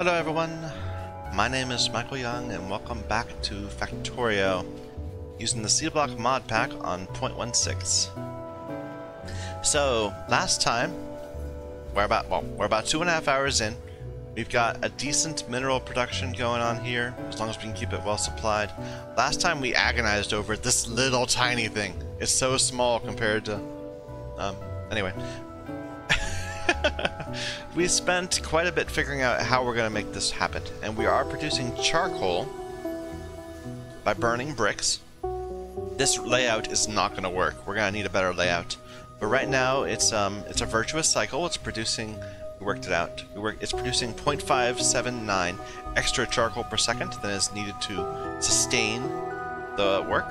Hello everyone, my name is Michael Young and welcome back to Factorio using the C Block mod pack on 0.16. So last time, we're about 2.5 hours in. We've got a decent mineral production going on here, as long as we can keep it well supplied. Last time we agonized over this little tiny thing. It's so small compared to... anyway. We spent quite a bit figuring out how we're going to make this happen. And we are producing charcoal by burning bricks. This layout is not going to work. We're going to need a better layout. But right now, it's a virtuous cycle. It's producing... We worked it out. It's producing 0.579 extra charcoal per second than is needed to sustain the work.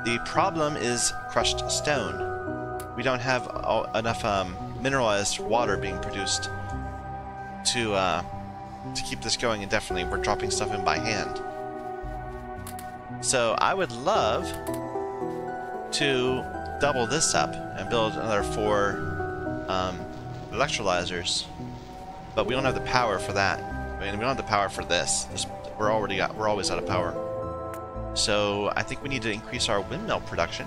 The problem is crushed stone. We don't have enough mineralized water being produced to keep this going indefinitely. We're dropping stuff in by hand. So I would love to double this up and build another 4 electrolyzers. But we don't have the power for that. I mean, we don't have the power for this. We're always out of power. So I think we need to increase our windmill production,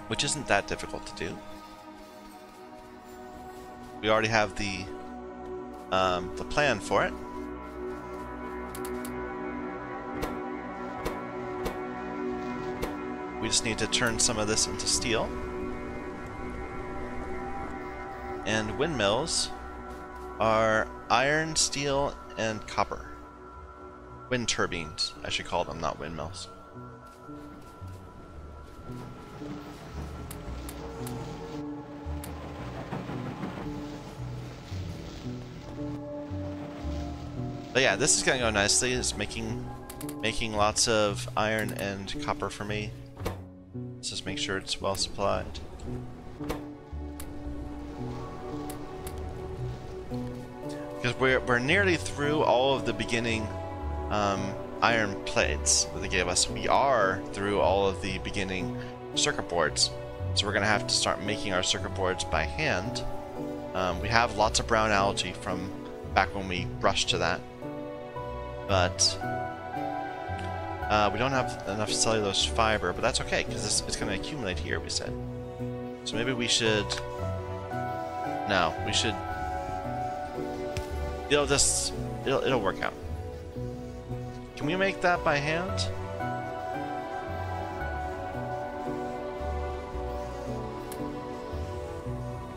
which isn't that difficult to do. We already have the plan for it. We just need to turn some of this into steel. And windmills are iron, steel, and copper. Wind turbines, I should call them, not windmills. But yeah, this is gonna go nicely. It's making lots of iron and copper for me. Let's just make sure it's well supplied. Because we're nearly through all of the beginning iron plates that they gave us. We are through all of the beginning circuit boards. So we're going to have to start making our circuit boards by hand. We have lots of brown algae from back when we rushed to that. But we don't have enough cellulose fiber, but that's okay, because it's going to accumulate here, we said. So maybe we should... No, we should... It'll work out. Can we make that by hand?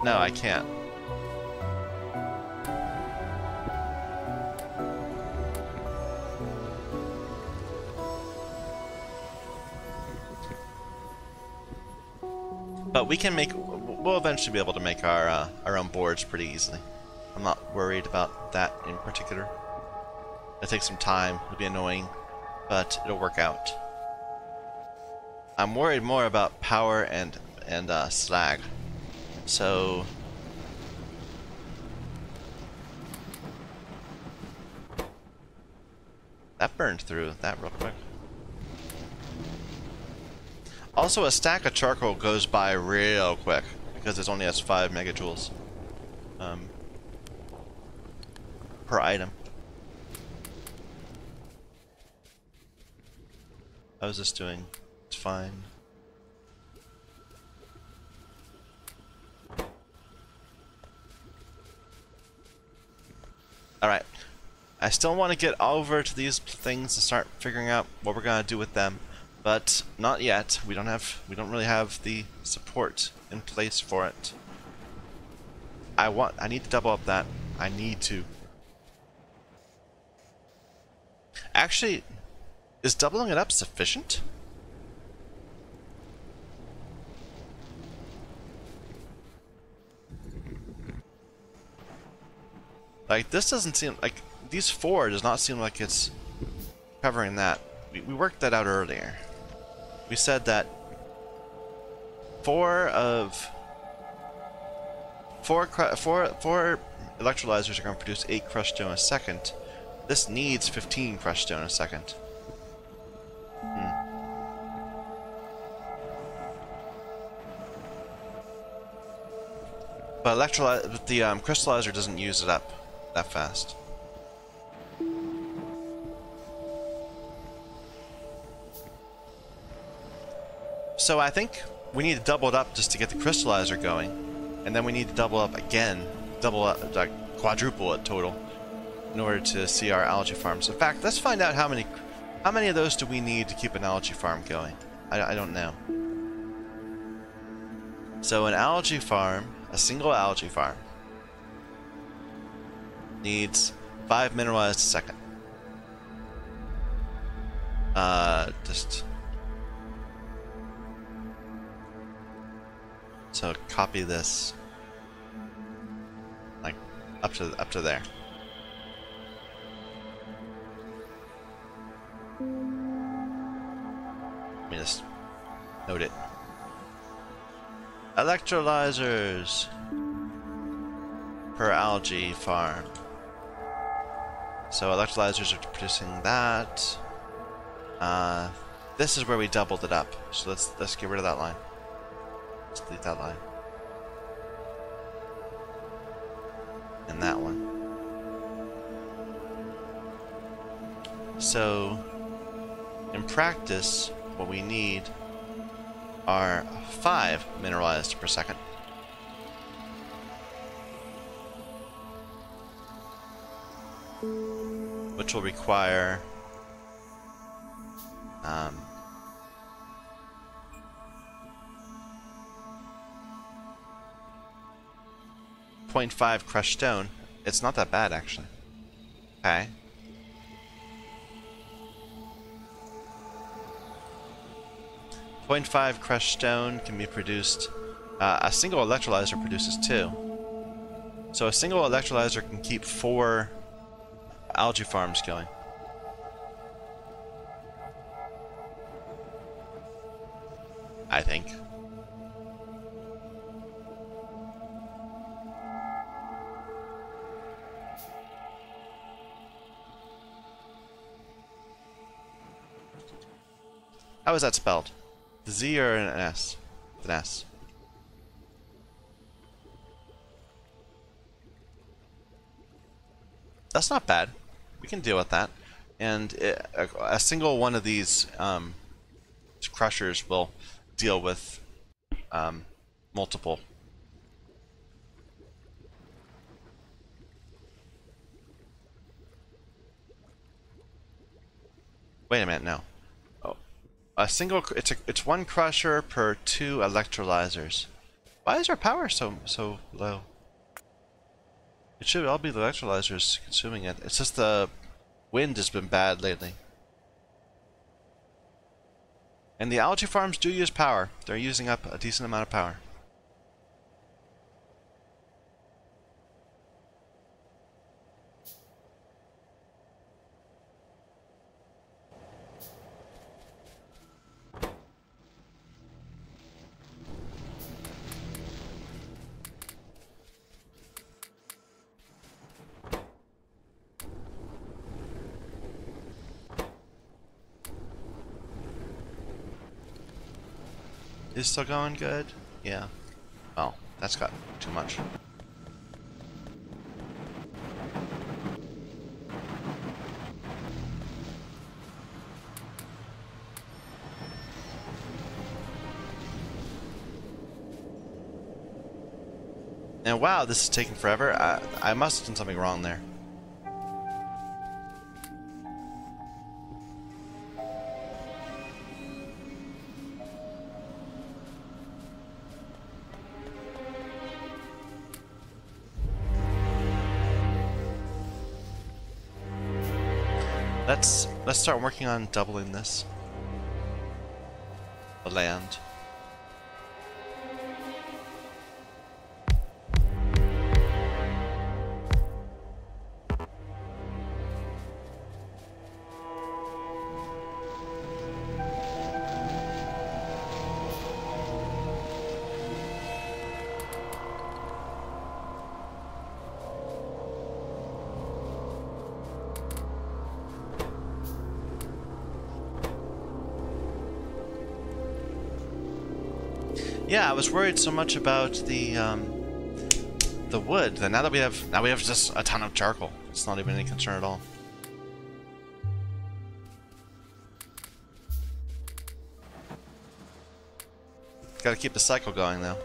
No, I can't. But we can make... We'll eventually be able to make our own boards pretty easily. I'm not worried about that in particular. It'll take some time, it'll be annoying, but it'll work out. I'm worried more about power and slag. So... That burned through that real quick. Also, a stack of charcoal goes by real quick, because it only has 5 megajoules. Per item. How's this doing? It's fine. Alright. I still want to get over to these things and start figuring out what we're gonna do with them, but not yet. We don't really have the support in place for it. I need to double up that. I need to. Actually, is doubling it up sufficient? Like, this doesn't seem like... These 4 does not seem like it's covering that. We worked that out earlier. We said that 4 electrolyzers are going to produce 8 crushed stone a second. This needs 15 crushed stone a second. But the crystallizer doesn't use it up that fast. So I think we need to double it up just to get the crystallizer going, and then we need to double up again, like quadruple it total, in order to see our algae farms. In fact, let's find out how many of those do we need to keep an algae farm going. I don't know. So an algae farm, a single algae farm, needs 5 mineralized a second. So copy this, like up to there. Let me just note it. Electrolyzers per algae farm. So electrolyzers are producing that. This is where we doubled it up. So let's get rid of that line. Let's delete that line. And that one. So in practice, what we need are 5 mineralized per second. Which will require 0.5 crushed stone. It's not that bad, actually. Okay. .5 crushed stone can be produced. A single electrolyzer produces 2. So a single electrolyzer can keep 4 algae farms going. I think. How is that spelled? The Z or an S? With an S. That's not bad. We can deal with that. And a single one of these crushers will deal with multiple. Wait a minute, no. Oh, a single. It's one crusher per 2 electrolyzers. Why is our power so low? It should all be the electrolyzers consuming it. It's just the wind has been bad lately. And the algae farms do use power. They're using up a decent amount of power. Is still going good? Yeah. Oh, that's got too much. And wow, this is taking forever. I must have done something wrong there. Let's start working on doubling this. The land. Yeah, I was worried so much about the the wood, then now we have just a ton of charcoal. It's not even any concern at all. Gotta keep the cycle going though.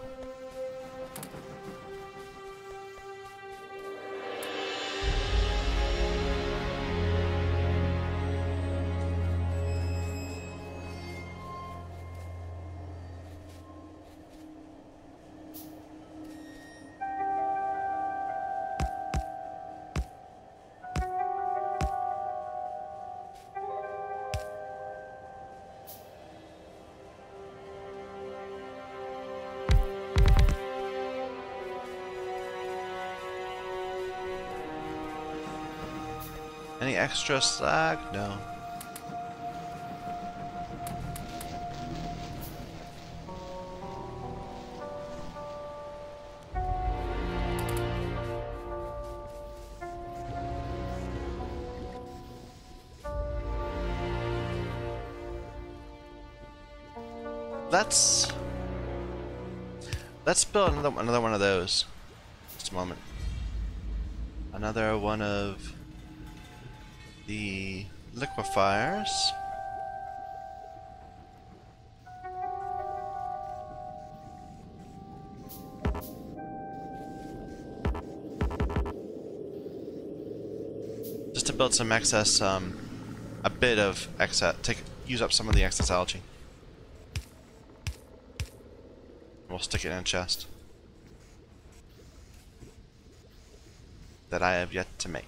Any extra slag? No. Let's build another one of those. Just a moment. Another one of the liquefiers. Just to build some excess, a bit of excess, use up some of the excess algae. We'll stick it in a chest that I have yet to make.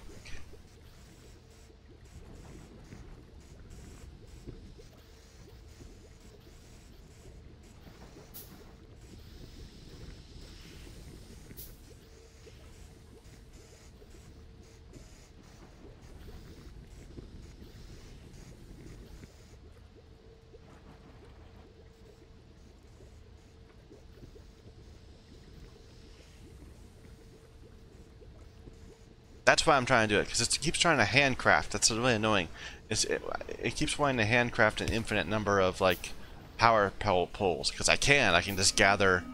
That's why I'm trying to do it, because it keeps trying to handcraft. That's really annoying. It keeps wanting to handcraft an infinite number of like power poles, because I can just gather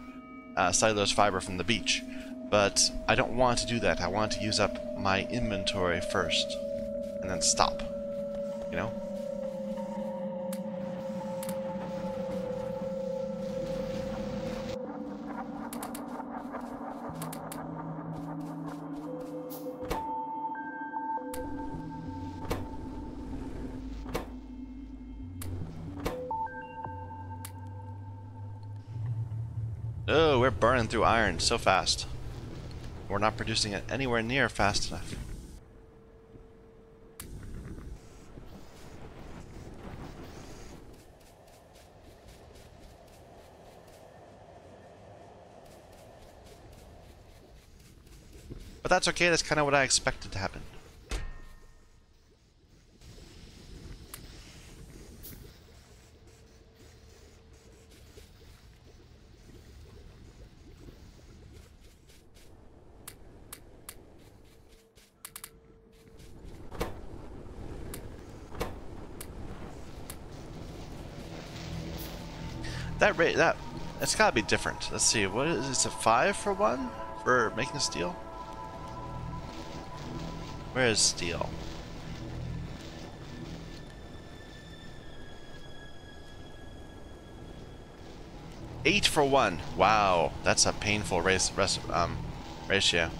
cellulose fiber from the beach, but I don't want to do that. I want to use up my inventory first and then stop, you know. Oh, we're burning through iron so fast. We're not producing it anywhere near fast enough. But that's okay, that's kind of what I expected to happen. It's gotta be different. Let's see, what is it, 5 for 1 for making steel? Where is steel? Eight for 1. Wow, that's a painful ratio.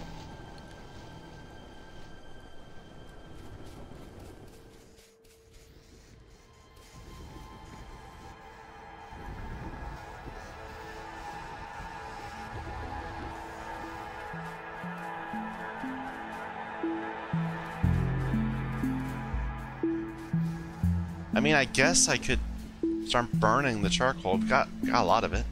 I mean, I guess I could start burning the charcoal. I've got a lot of it.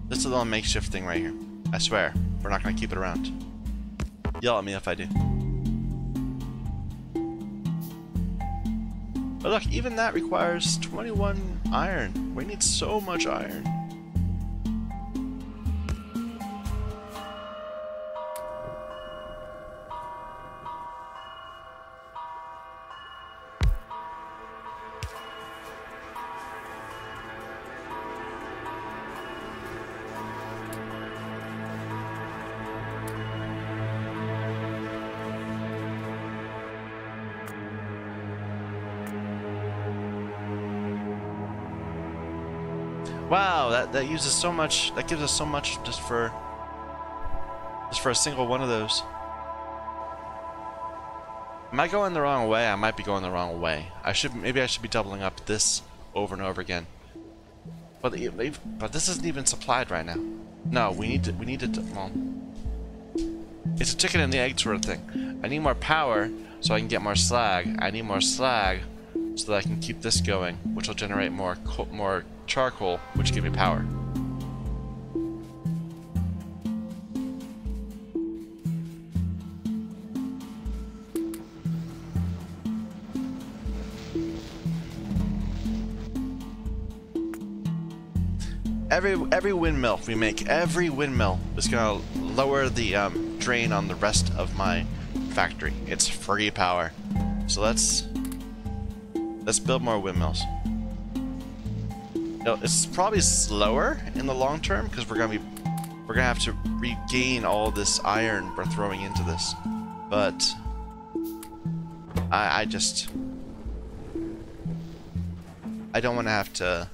This is a little makeshift thing right here. I swear, we're not gonna keep it around. Yell at me if I do. But look, even that requires 21 iron. We need so much iron. Wow, that uses so much. That gives us so much just for a single one of those. Am I going the wrong way? I might be going the wrong way. Maybe I should be doubling up this over and over again. But this isn't even supplied right now. No, we need to. Well, it's a chicken and the egg sort of thing. I need more power so I can get more slag. I need more slag so that I can keep this going, which will generate more charcoal, which give me power. Every windmill we make, every windmill is gonna lower the drain on the rest of my factory. It's free power. So let's build more windmills. No, it's probably slower in the long term because we're gonna have to regain all this iron we're throwing into this. But I don't want to have to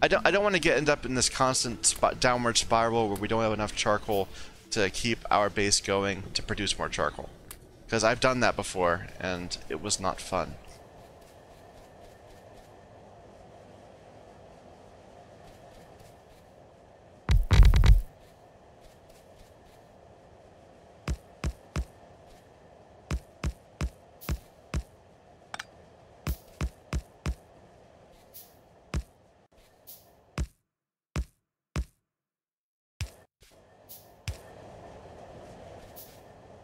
I don't want to end up in this constant downward spiral where we don't have enough charcoal to keep our base going to produce more charcoal. Because I've done that before and it was not fun.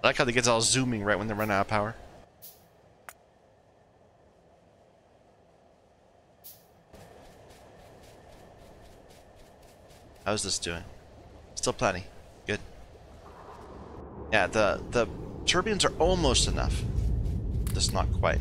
I like how they get all zooming right when they run out of power. How's this doing? Still plenty. Good. Yeah, the turbines are almost enough. Just not quite.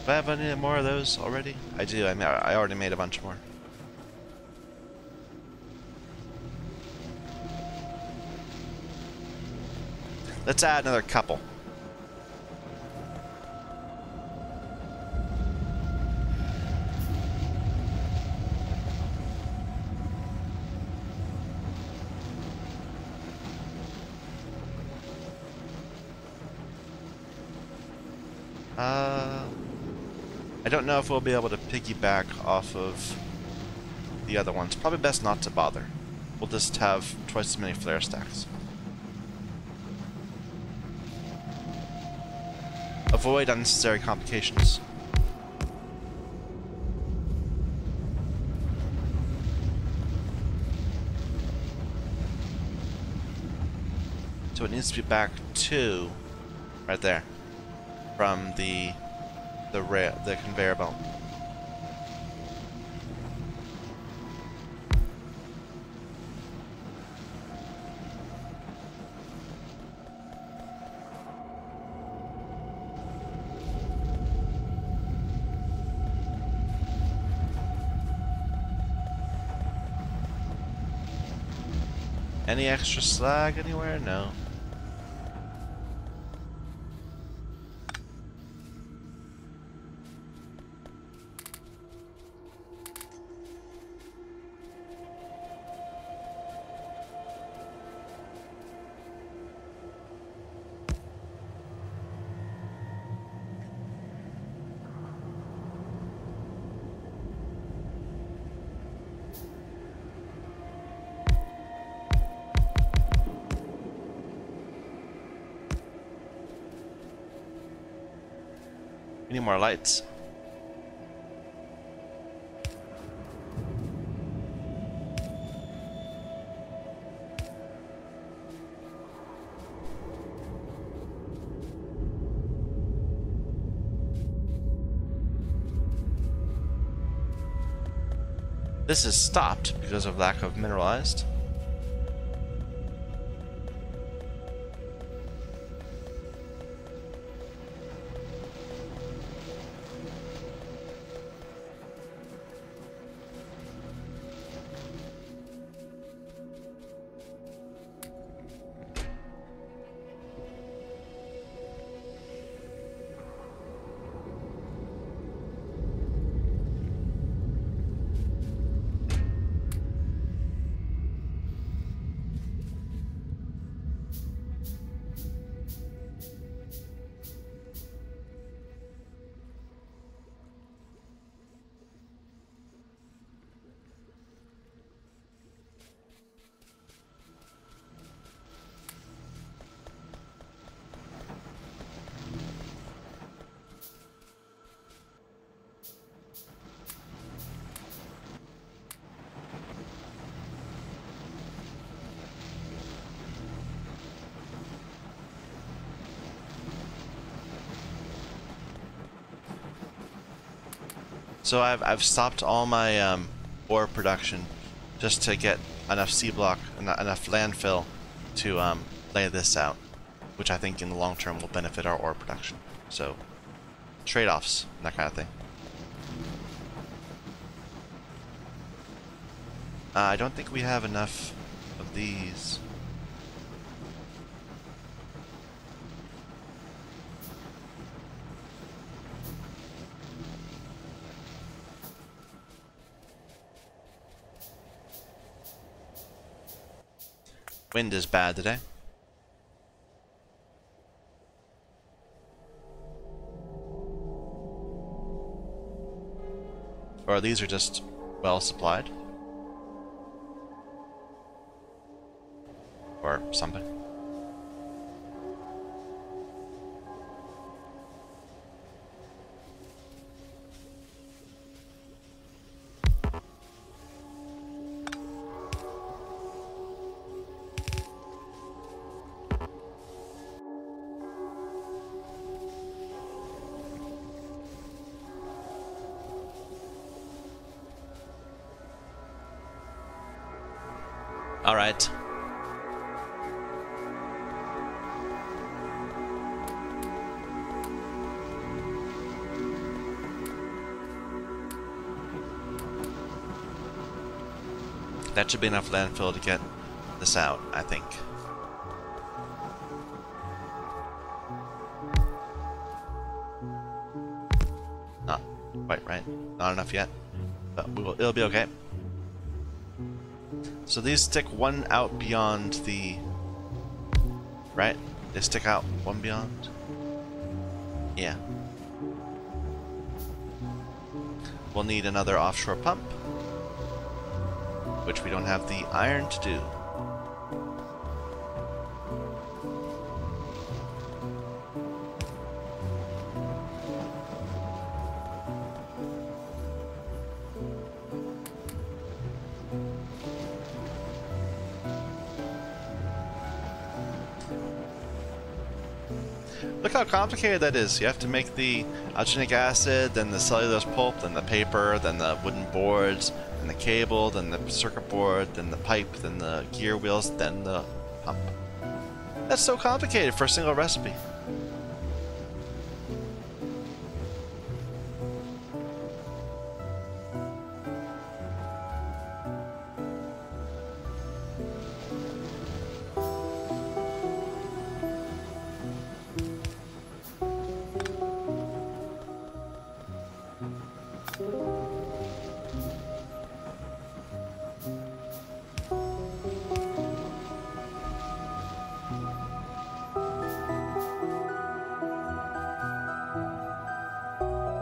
Do I have any more of those already? I do. I mean, I already made a bunch more. Let's add another couple. I don't know if we'll be able to piggyback off of the other ones. Probably best not to bother. We'll just have twice as many flare stacks. Avoid unnecessary complications. So it needs to be back 2 right there from the conveyor belt. Any extra slag anywhere? No. We need more lights. This is stopped because of lack of mineralized. So I've stopped all my ore production just to get enough C-block, enough landfill to lay this out, which I think in the long term will benefit our ore production. So trade-offs, that kind of thing. I don't think we have enough of these. Wind is bad today. Or these are just well supplied. Or something. All right. That should be enough landfill to get this out, I think. Not quite right. Not enough yet. But it'll be okay. So these stick one out beyond the... Right? They stick out one beyond? Yeah. We'll need another offshore pump, which we don't have the iron to do. Look how complicated that is. You have to make the alginic acid, then the cellulose pulp, then the paper, then the wooden boards, then the cable, then the circuit board, then the pipe, then the gear wheels, then the pump. That's so complicated for a single recipe.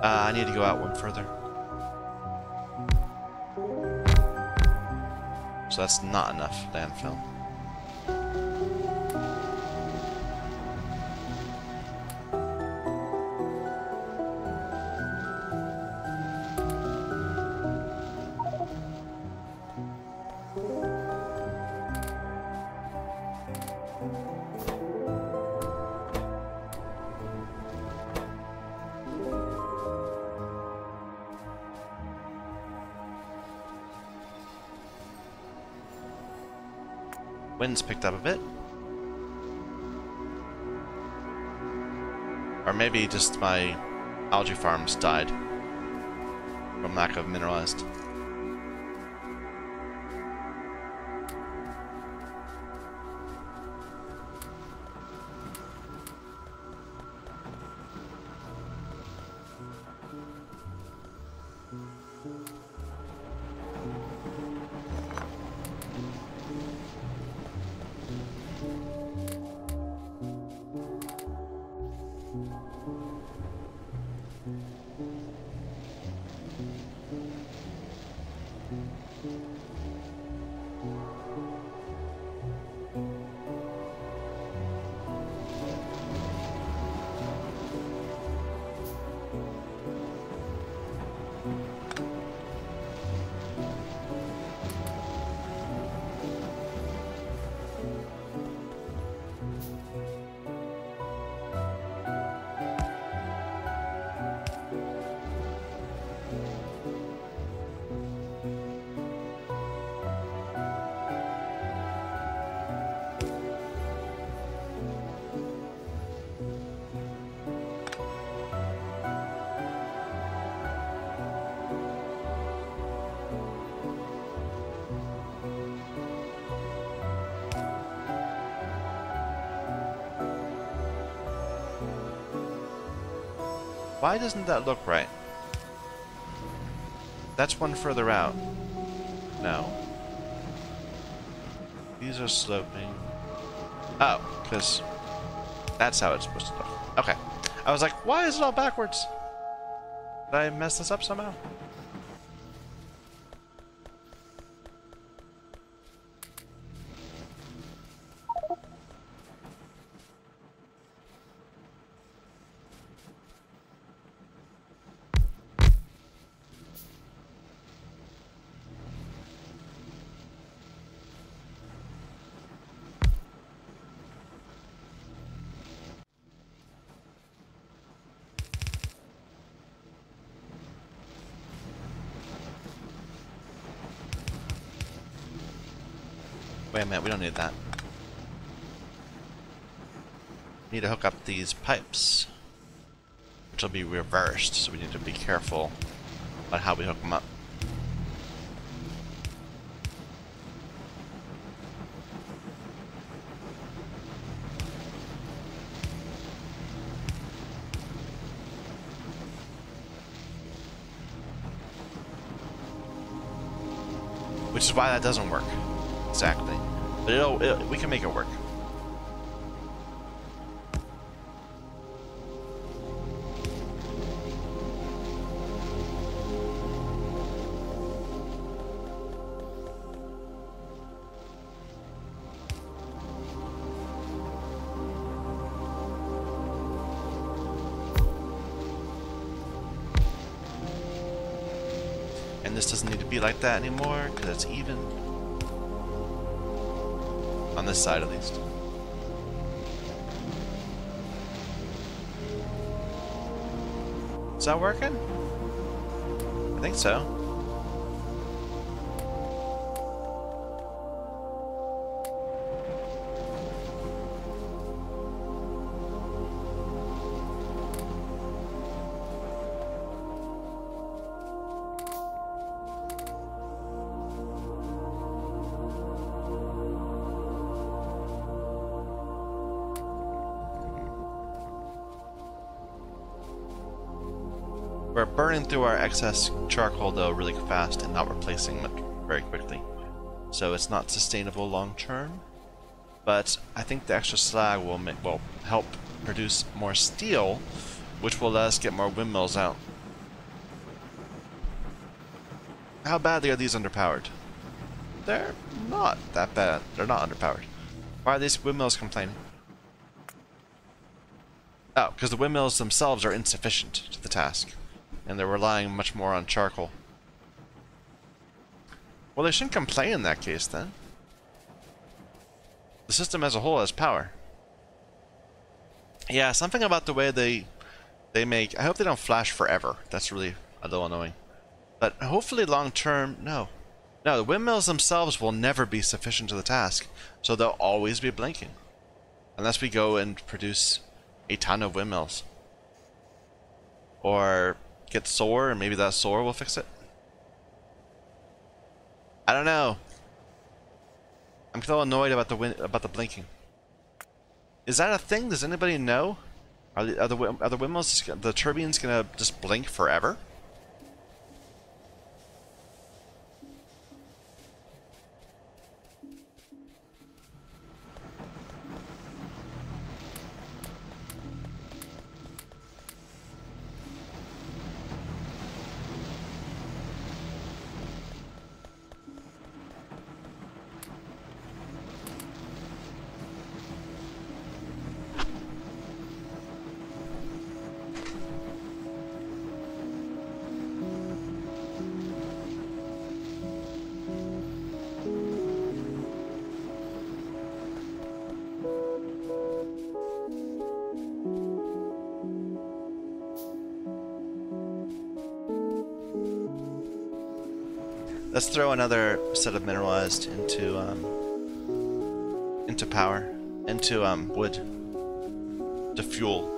I need to go out one further. So that's not enough landfill. Wind's picked up a bit. Or maybe just my algae farms died from lack of mineralized. Why doesn't that look right? That's one further out. No. These are sloping. Oh, because that's how it's supposed to look. Okay. I was like, why is it all backwards? Did I mess this up somehow? Wait a minute, we don't need that. We need to hook up these pipes, which will be reversed, so we need to be careful about how we hook them up. Which is why that doesn't work. Exactly. But we can make it work. And this doesn't need to be like that anymore, because it's even. On this side, at least. Is that working? I think so. We're burning through our excess charcoal though really fast and not replacing it very quickly. So it's not sustainable long term. But I think the extra slag will help produce more steel, which will let us get more windmills out. How badly are these underpowered? They're not that bad. They're not underpowered. Why are these windmills complaining? Oh, because the windmills themselves are insufficient to the task. And they're relying much more on charcoal. Well, they shouldn't complain in that case, then. The system as a whole has power. Yeah, something about the way they make... I hope they don't flash forever. That's really a little annoying. But hopefully long term... No. No, the windmills themselves will never be sufficient to the task, so they'll always be blinking. Unless we go and produce a ton of windmills. Or get solar, and maybe that solar will fix it. I don't know. I'm still annoyed about the blinking. Is that a thing? Does anybody know? Are the windmills, the turbines, gonna just blink forever? Let's throw another set of mineralized into power, into wood, to fuel.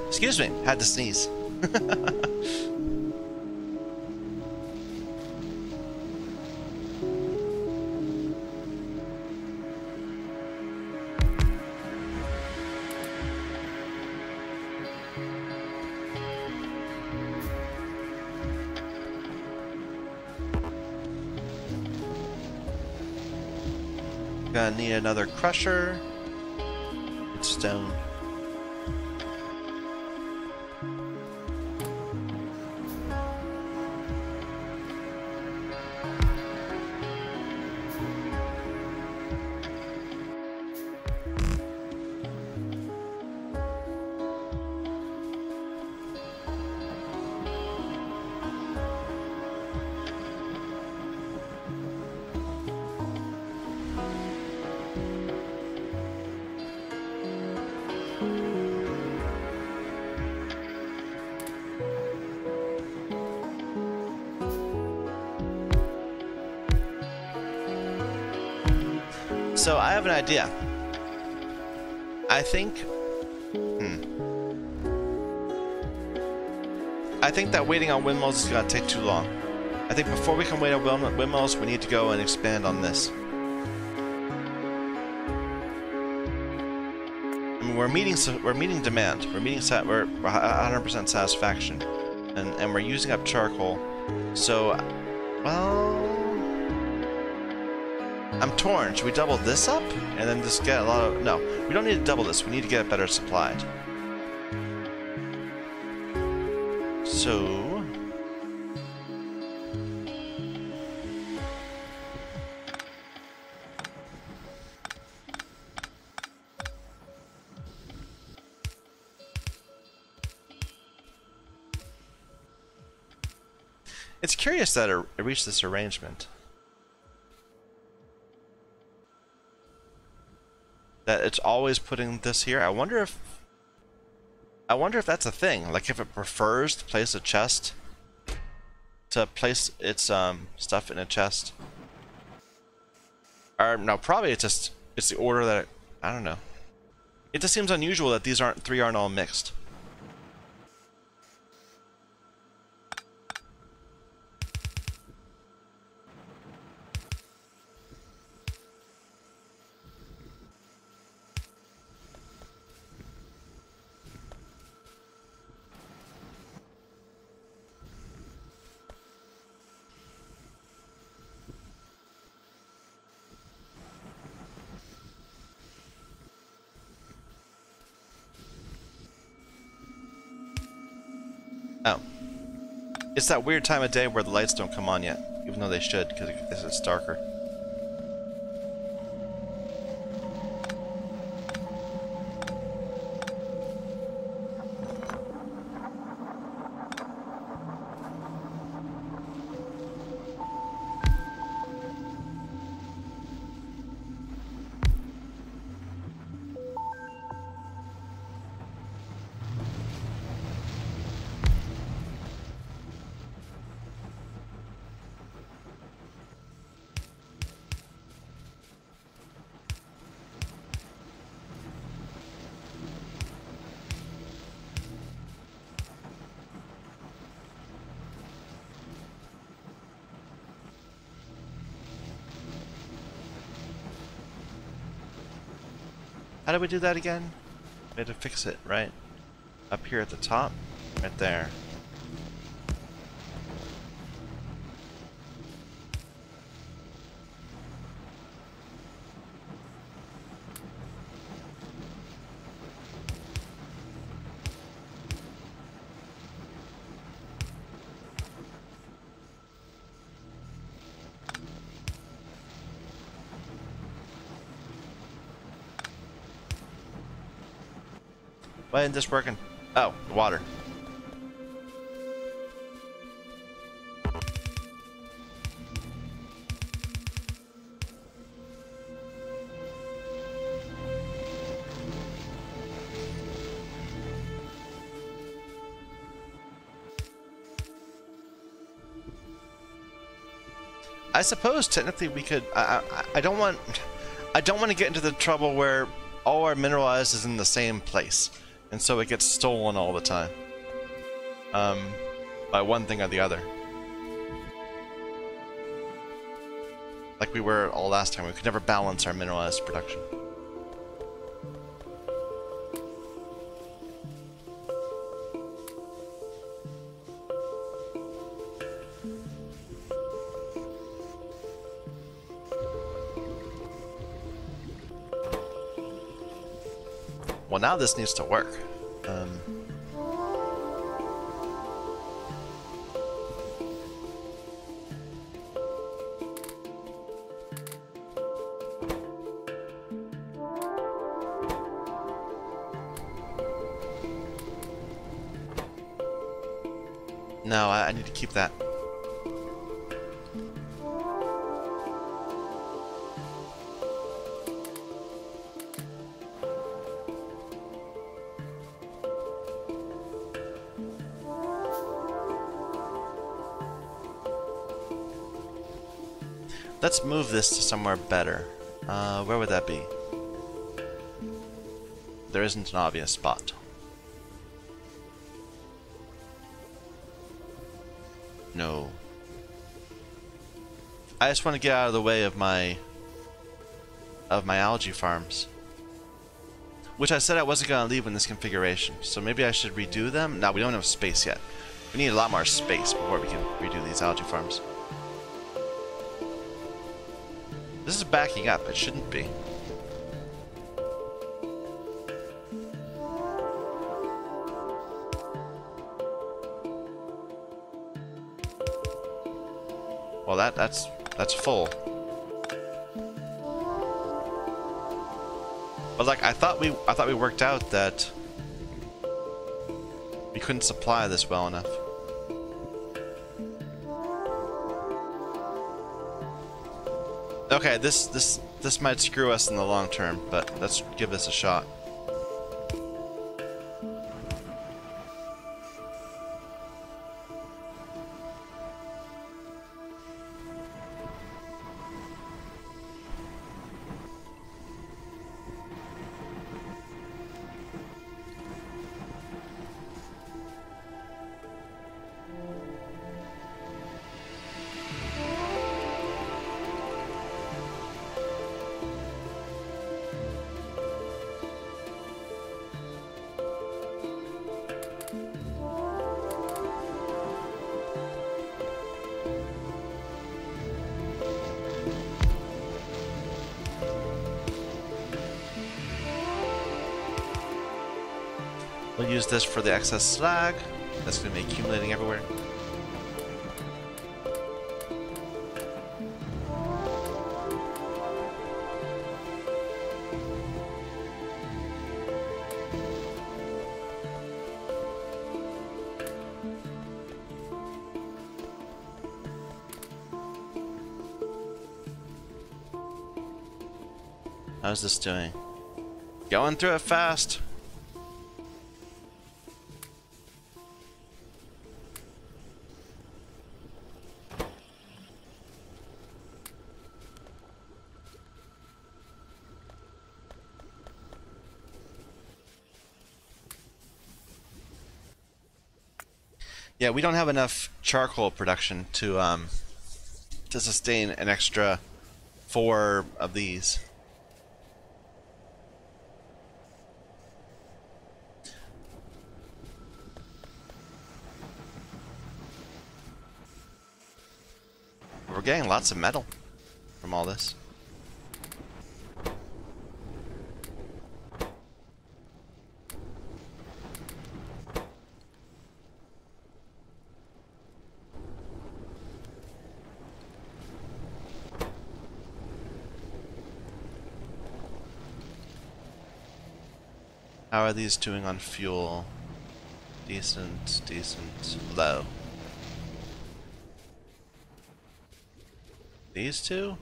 Excuse me, had to sneeze. Gonna need another crusher. It's stone. So I have an idea. I think that waiting on windmills is gonna take too long. I think before we can wait on windmills, we need to go and expand on this. I mean, we're meeting demand. We're 100% satisfaction, and we're using up charcoal. So, well, I'm torn. Should we double this up and then just get a lot of... No, we don't need to double this. We need to get it better supplied. So... It's curious that I reached this arrangement. That it's always putting this here. I wonder if that's a thing. Like if it prefers to place a chest, to place its stuff in a chest. Or no, probably it's the order that I don't know. It just seems unusual that these three aren't all mixed. Oh. It's that weird time of day where the lights don't come on yet, even though they should, because it's darker. How do we do that again? We had to fix it, right? Up here at the top? Right there. Why isn't this working? Oh, the water. I suppose technically we could. I don't want to get into the trouble where all our mineralized is in the same place, and so it gets stolen all the time. By one thing or the other. Like we were all last time, we could never balance our mineralized production. Well, now this needs to work. No, I need to keep that. Let's move this to somewhere better. Where would that be? There isn't an obvious spot. No. I just want to get out of the way of my algae farms. Which I said I wasn't going to leave in this configuration. So maybe I should redo them? No, we don't have space yet. We need a lot more space before we can redo these algae farms. This is backing up. It shouldn't be. Well, that's full. But like I thought we worked out that we couldn't supply this well enough. Okay, this might screw us in the long term, but let's give this a shot. We'll use this for the excess slag. That's going to be accumulating everywhere. How's this doing? Going through it fast. Yeah, we don't have enough charcoal production to sustain an extra 4 of these. We're getting lots of metal from all this. How are these doing on fuel? Decent, decent, low. These two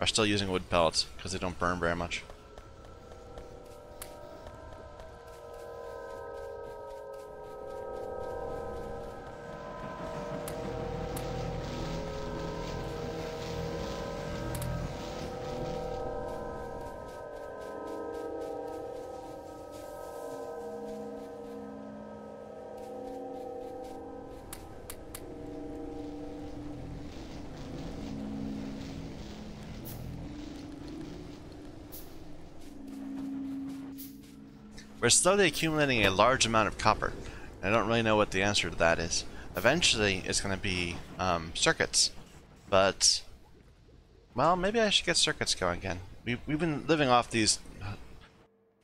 are still using wood pellets because they don't burn very much. We're slowly accumulating a large amount of copper. I don't really know what the answer to that is. Eventually, it's going to be circuits. But, well, maybe I should get circuits going again. We've been living off these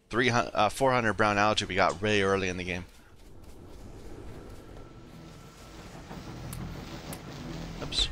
400 brown algae we got really early in the game. Oops.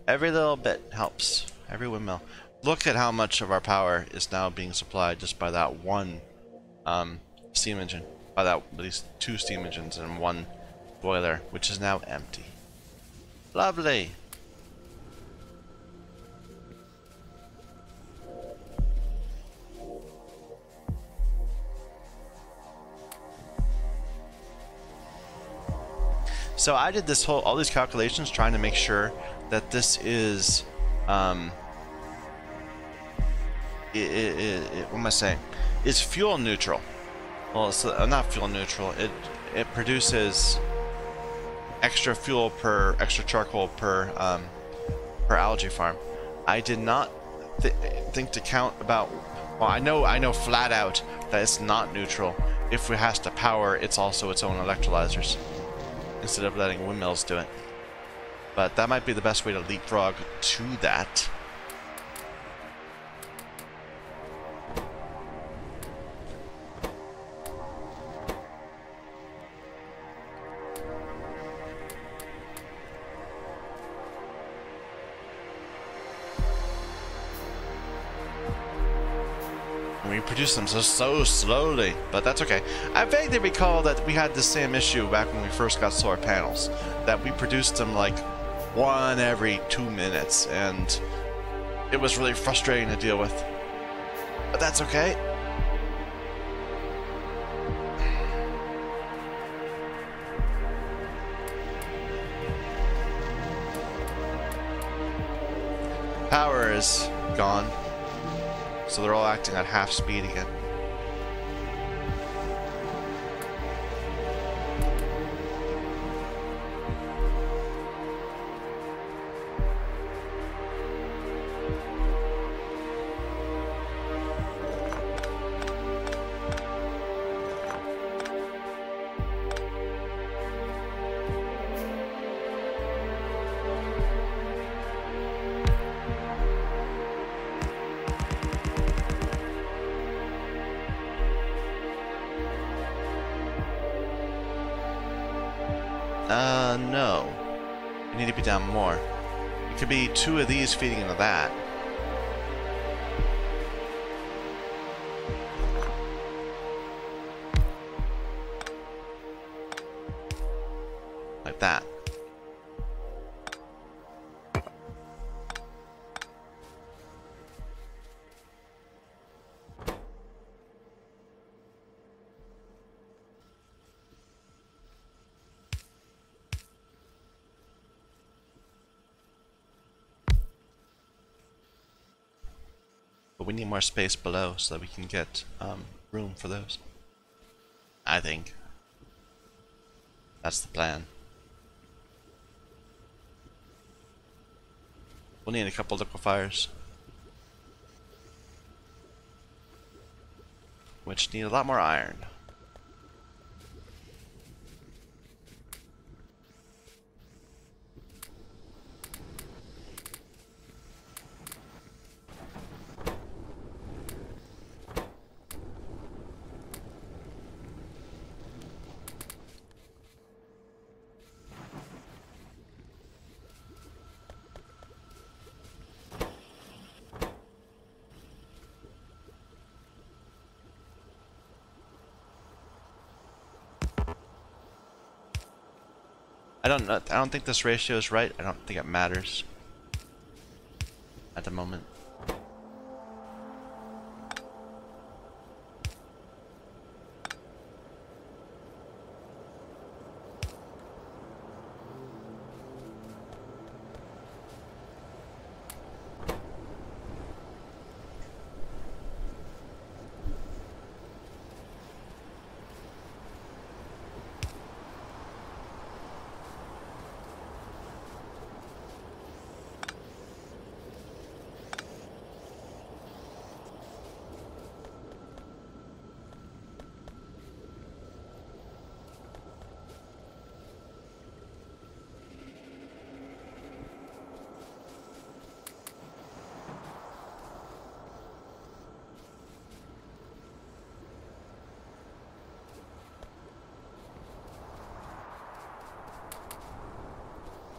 Every little bit helps. Every windmill. Look at how much of our power is now being supplied just by that one steam engine. By that, at least 2 steam engines and 1 boiler, which is now empty. Lovely. So I did all these calculations trying to make sure that this is, what am I saying? Is fuel neutral. Well, it's not fuel neutral. It produces extra fuel per extra charcoal per algae farm. I did not think to count about. Well, I know flat out that it's not neutral. If it has to power, it's also its own electrolyzers, instead of letting windmills do it. But that might be the best way to leapfrog to that. And we produce them so slowly, but that's okay. I vaguely recall that we had the same issue back when we first got solar panels, that we produced them like 1 every 2 minutes, and it was really frustrating to deal with. But that's okay. Power is gone, so they're all acting at half speed again. No. We need to be down more. It could be 2 of these feeding into that. Like that. But we need more space below so that we can get room for those. I think that's the plan. We'll need a couple liquefiers, which need a lot more iron. I don't think this ratio is right. I don't think it matters at the moment.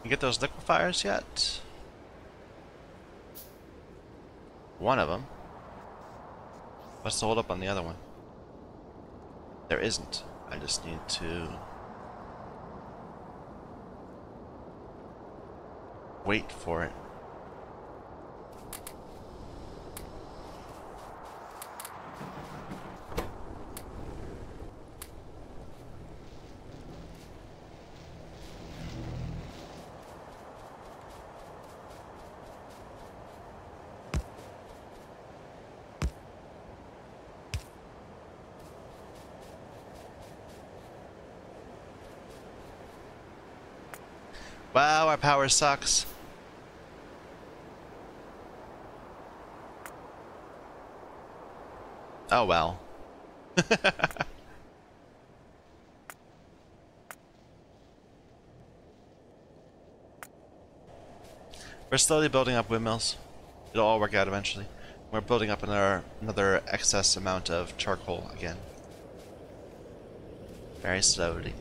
You get those liquefiers yet? One of them. What's the hold up on the other one? There isn't. I just need to wait for it. Wow, our power sucks. Oh well. We're slowly building up windmills. It'll all work out eventually. We're building up another excess amount of charcoal again. Very slowly.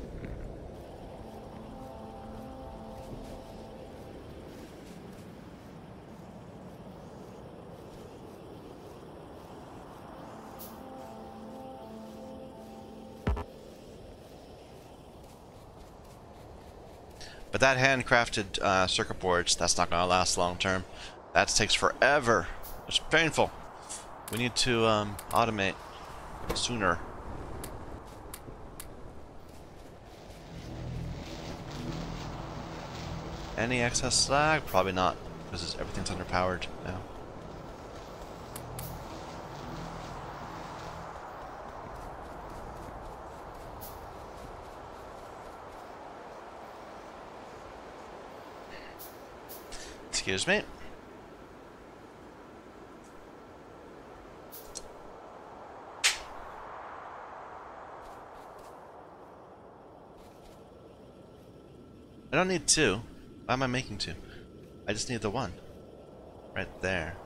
But that handcrafted circuit boards, that's not going to last long term. That takes forever. It's painful. We need to automate sooner. Any excess slag? Probably not, because everything's underpowered now. Excuse me. I don't need two. Why am I making two? I just need the one. Right there.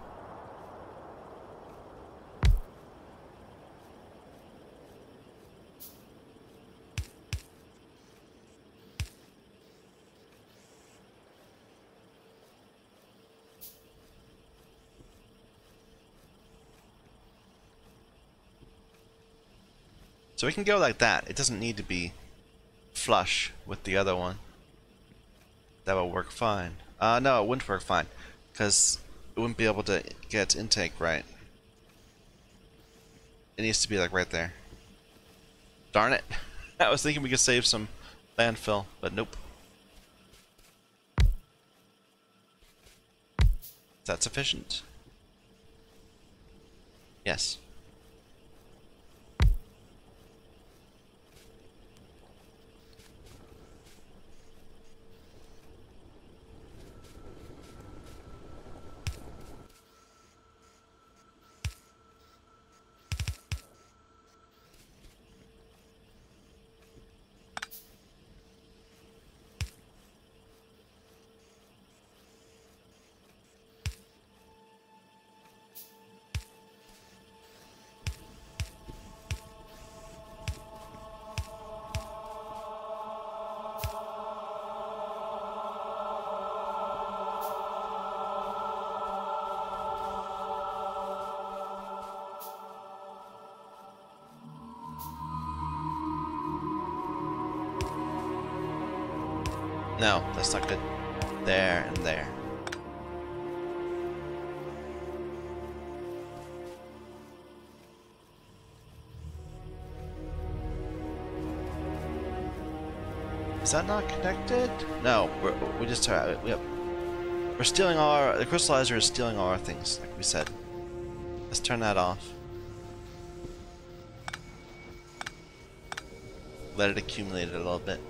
So we can go like that. It doesn't need to be flush with the other one. That will work fine. No, it wouldn't work fine, because it wouldn't be able to get intake right. It needs to be like right there. Darn it. I was thinking we could save some landfill, but nope. Is that sufficient? Yes. No, that's not good. There and there. Is that not connected? No, we just we're stealing all our. The crystallizer is stealing all our things, like we said. Let's turn that off. Let it accumulate a little bit.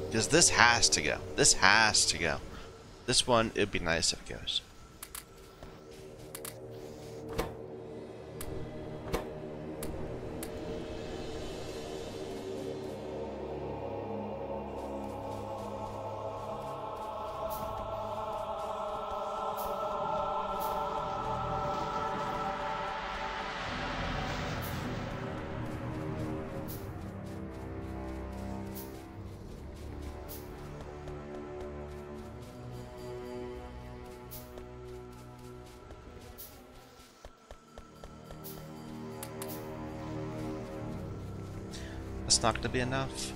Because this has to go. This has to go. This one, it'd be nice if it goes. That's not going to be enough.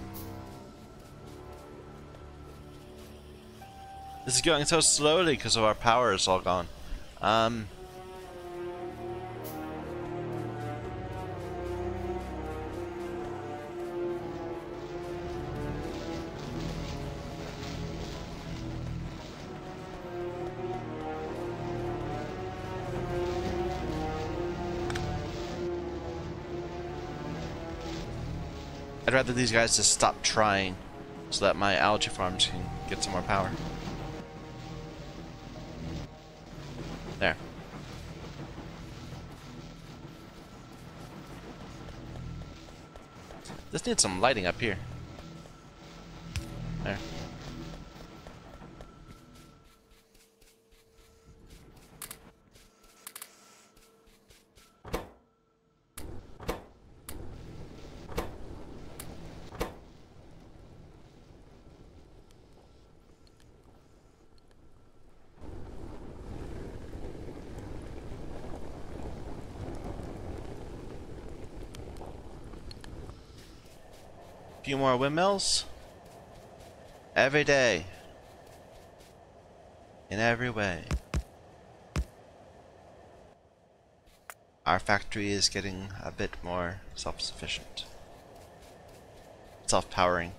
This is going so slowly because of our power is all gone. I'd rather these guys just stop trying so that my algae farms can get some more power. There. This needs some lighting up here. There. Few more windmills every day in every way. Our factory is getting a bit more self-sufficient, self-powering,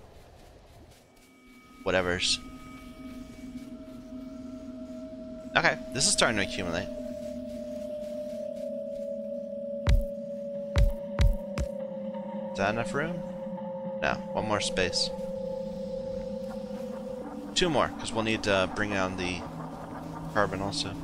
whatever's. Okay, this is starting to accumulate. Is that enough room? No, one more space. Two more, because we'll need to bring down the carbon also.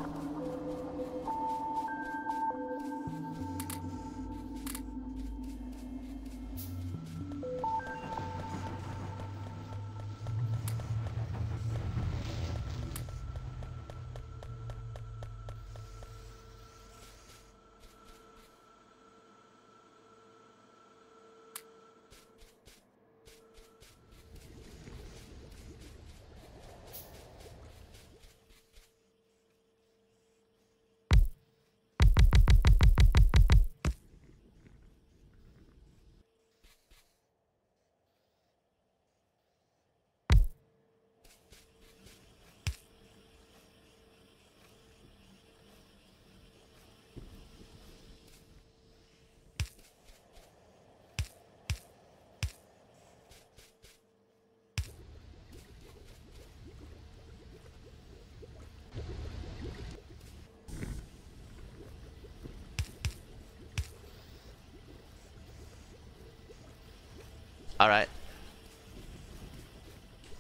Alright.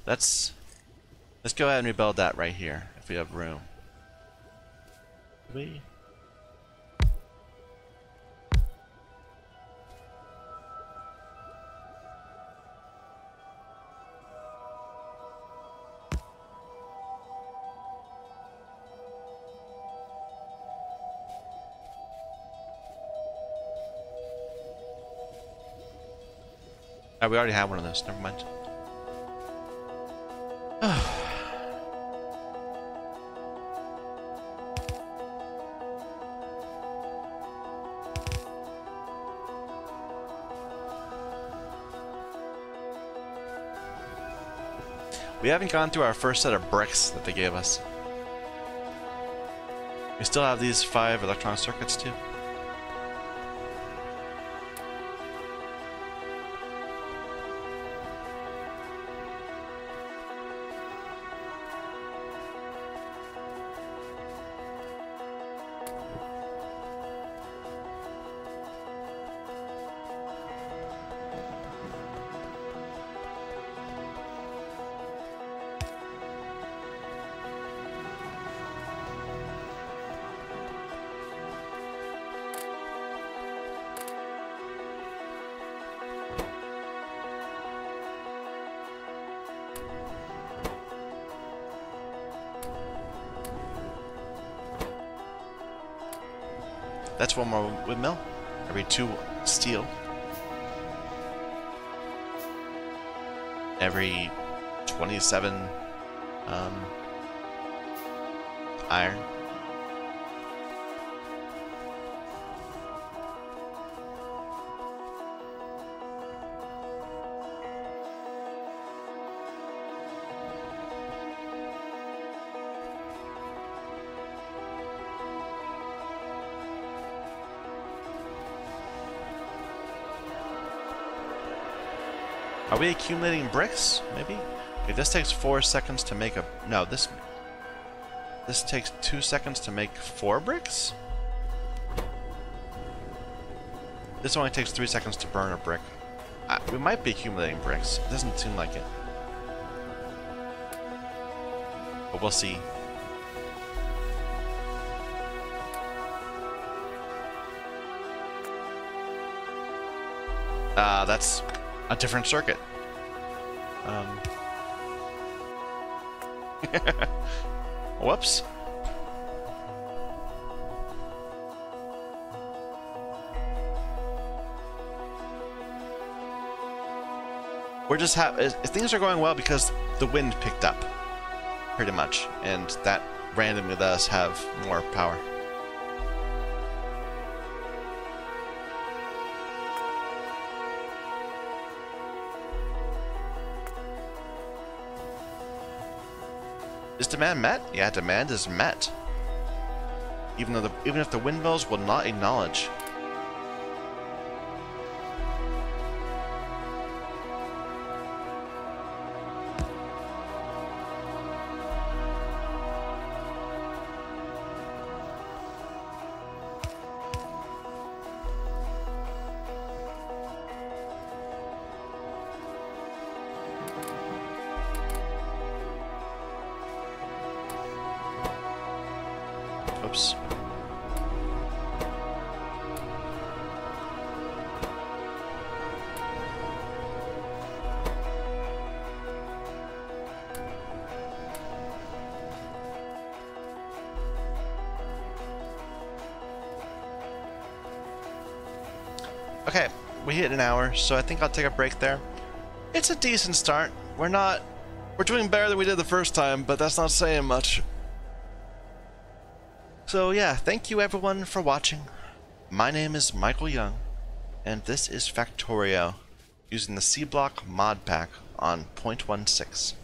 Let's go ahead and rebuild that right here, if we have room. We we already have one of those. Never mind. We haven't gone through our first set of bricks that they gave us. We still have these 5 electron circuits too. That's one more windmill. Every 2 steel. Every 27 iron. Are we accumulating bricks? Maybe? Okay, this takes 4 seconds to make a... No, this takes 2 seconds to make 4 bricks? This only takes 3 seconds to burn a brick. We might be accumulating bricks. It doesn't seem like it. But we'll see. That's a different circuit. Whoops. We're just things are going well because the wind picked up, pretty much, and that randomly let us have more power. Is demand met? Yeah, demand is met. Even if the windmills will not acknowledge. Oops. Okay, we hit an hour, so I think I'll take a break there. It's a decent start. We're doing better than we did the first time, but that's not saying much. So yeah, thank you everyone for watching. My name is Michael Young, and this is Factorio, using the C-Block mod pack on 0.16.